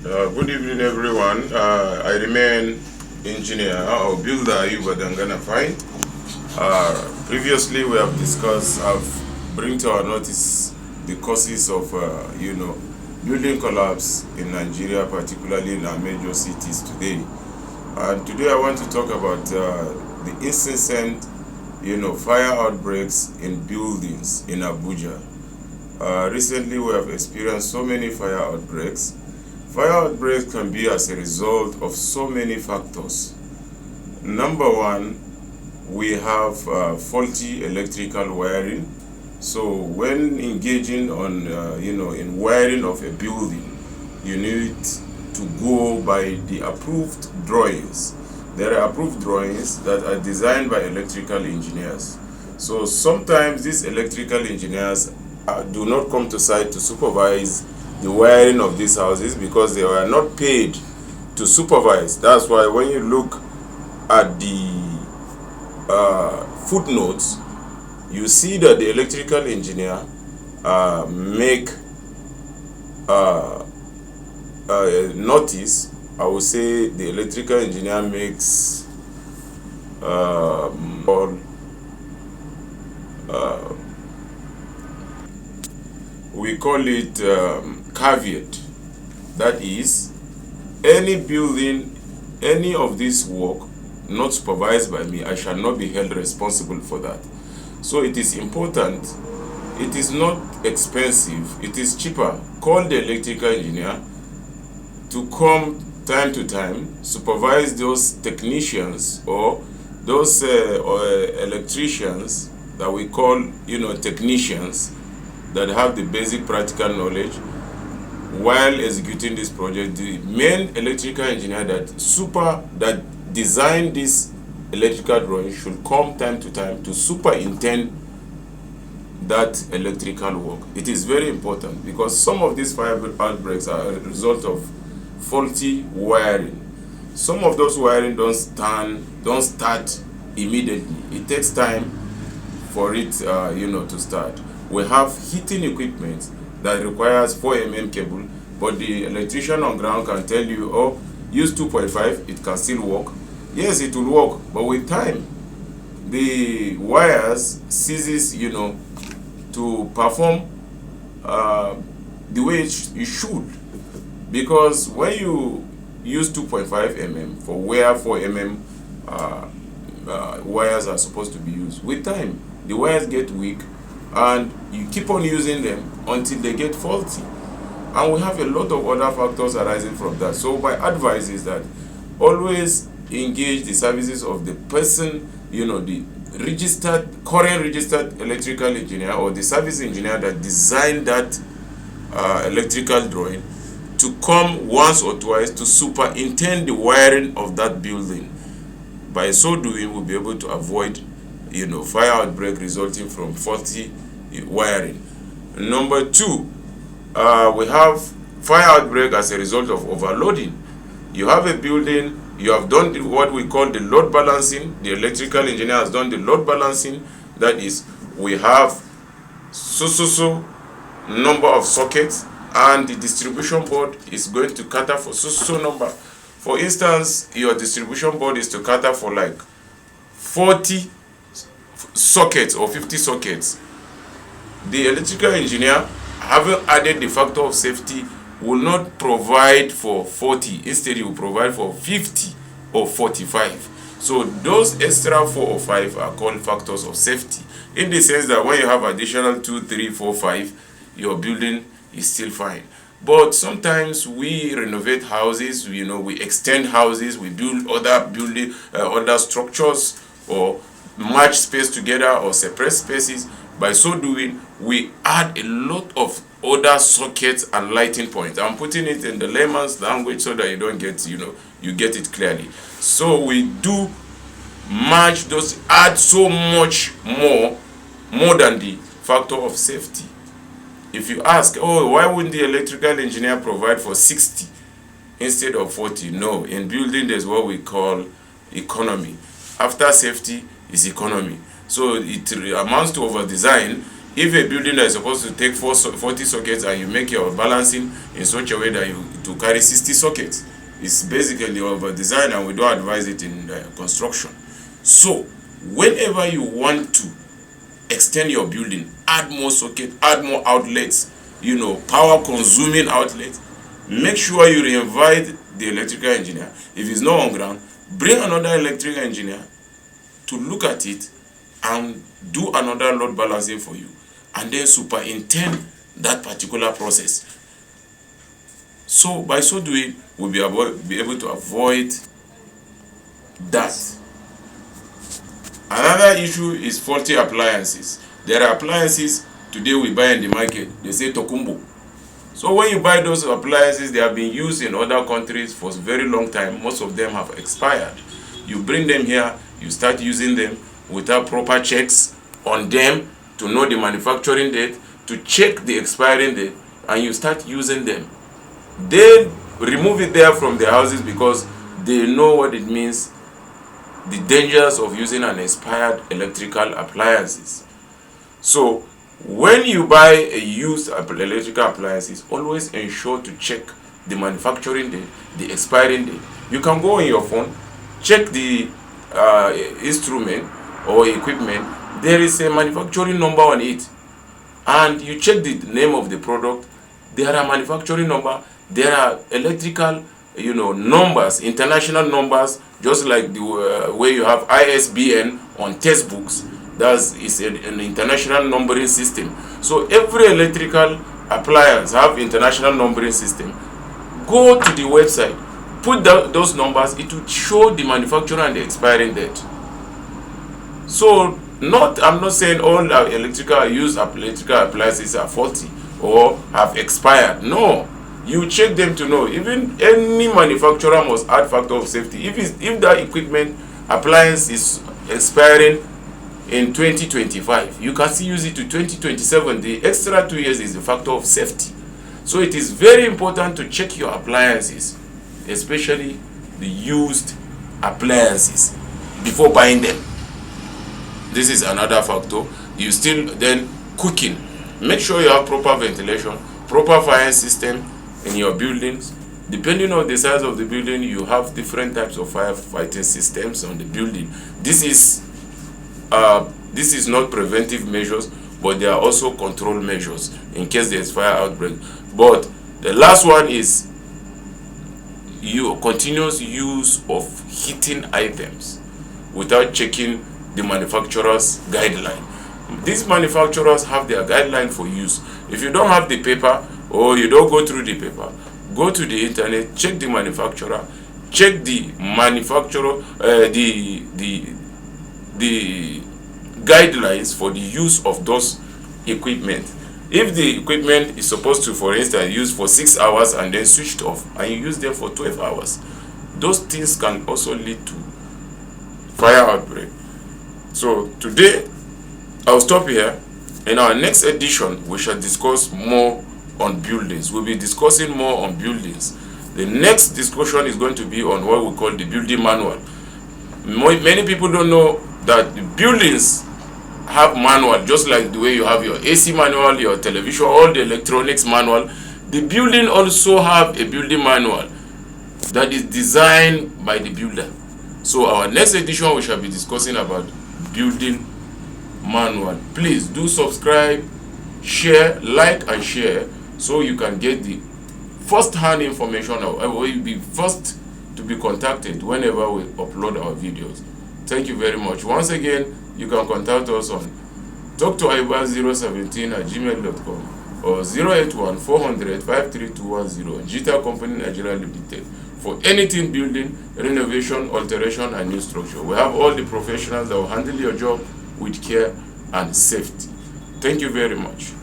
Good evening, everyone. I remain engineer or builder Ayuba Dangana Fine. Previously, we have discussed, I've bring to our notice the causes of, building collapse in Nigeria, particularly in our major cities today. And today, I want to talk about the incessant, fire outbreaks in buildings in Abuja. Recently, we have experienced so many fire outbreaks. Fire outbreaks can be as a result of so many factors. Number one, we have faulty electrical wiring. So when engaging on, in wiring of a building, you need to go by the approved drawings. There are approved drawings that are designed by electrical engineers. So sometimes these electrical engineers do not come to site to supervise the wiring of these houses because they were not paid to supervise. That's why when you look at the footnotes, you see that the electrical engineer make notice. I would say the electrical engineer makes we call it caveat. That is, any building, any of this work not supervised by me, I shall not be held responsible for that. So it is important. It is not expensive. It is cheaper. Call the electrical engineer to come time to time, supervise those technicians or those electricians that we call, technicians that have the basic practical knowledge while executing this project. The main electrical engineer that designed this electrical drawing should come time to time to superintend that electrical work. It is very important because some of these fire outbreaks are a result of faulty wiring. Some of those wiring don't start immediately. It takes time for it to start. We have heating equipment that requires 4 mm cable, but the electrician on ground can tell you, oh, use 2.5, it can still work. Yes, it will work, but with time, the wires ceases, to perform the way it should. Because when you use 2.5 mm for where 4 mm wires are supposed to be used, with time, the wires get weak, and you keep on using them until they get faulty. And we have a lot of other factors arising from that. So my advice is that always engage the services of the person, the current registered electrical engineer or the service engineer that designed that electrical drawing, to come once or twice to superintend the wiring of that building. By so doing, we'll be able to avoid fire outbreak resulting from faulty wiring. Number two, we have fire outbreak as a result of overloading. You have a building, you have done what we call the load balancing. The electrical engineer has done the load balancing. That is, we have so number of sockets, and the distribution board is going to cater for so number. For instance, your distribution board is to cater for like 40 sockets or 50 sockets. The electrical engineer, having added the factor of safety, will not provide for 40. Instead, he will provide for 50 or 45. So those extra 4 or 5 are called factors of safety, in the sense that when you have additional 2, 3, 4, 5, your building is still fine. But sometimes we renovate houses, we extend houses, we build other structures, or merge space together or separate spaces. By so doing, we add a lot of other sockets and lighting points. I'm putting it in the layman's language so that you don't get, you get it clearly. So we do merge those, add so much more than the factor of safety. If you ask, oh, why wouldn't the electrical engineer provide for 60 instead of 40? No, in building there's what we call economy. After safety is economy. So it amounts to over design If a building that is supposed to take 40 sockets and you make your balancing in such a way that to carry 60 sockets, it's basically over design, and we don't advise it in construction. So whenever you want to extend your building, add more socket, add more outlets, power consuming outlets, make sure you re-invite the electrical engineer. If it's not on ground, bring another electrical engineer to look at it and do another load balancing for you, and then superintend that particular process. So by so doing, we'll be able to avoid that. Another issue is faulty appliances. There are appliances today we buy in the market, they say Tokumbo. So when you buy those appliances, they have been used in other countries for a very long time. Most of them have expired. You bring them here, you start using them without proper checks on them to know the manufacturing date, to check the expiring date, and you start using them. They remove it there from their houses because they know what it means, the dangers of using an expired electrical appliances. So when you buy a used electrical appliances, always ensure to check the manufacturing date, the expiring date. You can go on your phone, check the instrument or equipment. There is a manufacturing number on it, and you check the name of the product. There are manufacturing number, there are electrical numbers, international numbers, just like the way you have ISBN on textbooks. Is an international numbering system. So every electrical appliance have international numbering system. Go to the website, put those numbers, it will show the manufacturer and the expiring date. So I'm not saying all used electrical appliances are faulty or have expired. No, you check them to know. Even any manufacturer must add factor of safety. If that equipment appliance is expiring in 2025, you can still use it to 2027. The extra 2 years is the factor of safety. So it is very important to check your appliances, especially the used appliances, before buying them. This is another factor. You still then cooking. Make sure you have proper ventilation, proper fire system in your buildings. Depending on the size of the building, you have different types of firefighting systems on the building. This is not preventive measures, but they are also control measures in case there is fire outbreak. But the last one is continuous use of heating items without checking the manufacturer's guideline. These manufacturers have their guideline for use. If you don't have the paper, or you don't go through the paper, go to the internet, check the manufacturer, check the manufacturer, the guidelines for the use of those equipment. If the equipment is supposed to, for instance, use for 6 hours and then switched off, and you use them for 12 hours, those things can also lead to fire outbreak. So today I'll stop here. In our next edition, we shall discuss more on buildings. We'll be discussing more on buildings. The next discussion is going to be on what we call the building manual. Many people don't know that the buildings have manual, just like the way you have your AC manual, your television, all the electronics manual. The building also have a building manual that is designed by the builder. So our next edition, we shall be discussing about building manual. Please do subscribe, share, like and share, so you can get the first-hand information, or you'll be first to be contacted whenever we upload our videos. Thank you very much. Once again, you can contact us on talktoiba017@gmail.com or 081-400-53210, Jita Company Nigeria Limited, for anything building, renovation, alteration and new structure. We have all the professionals that will handle your job with care and safety. Thank you very much.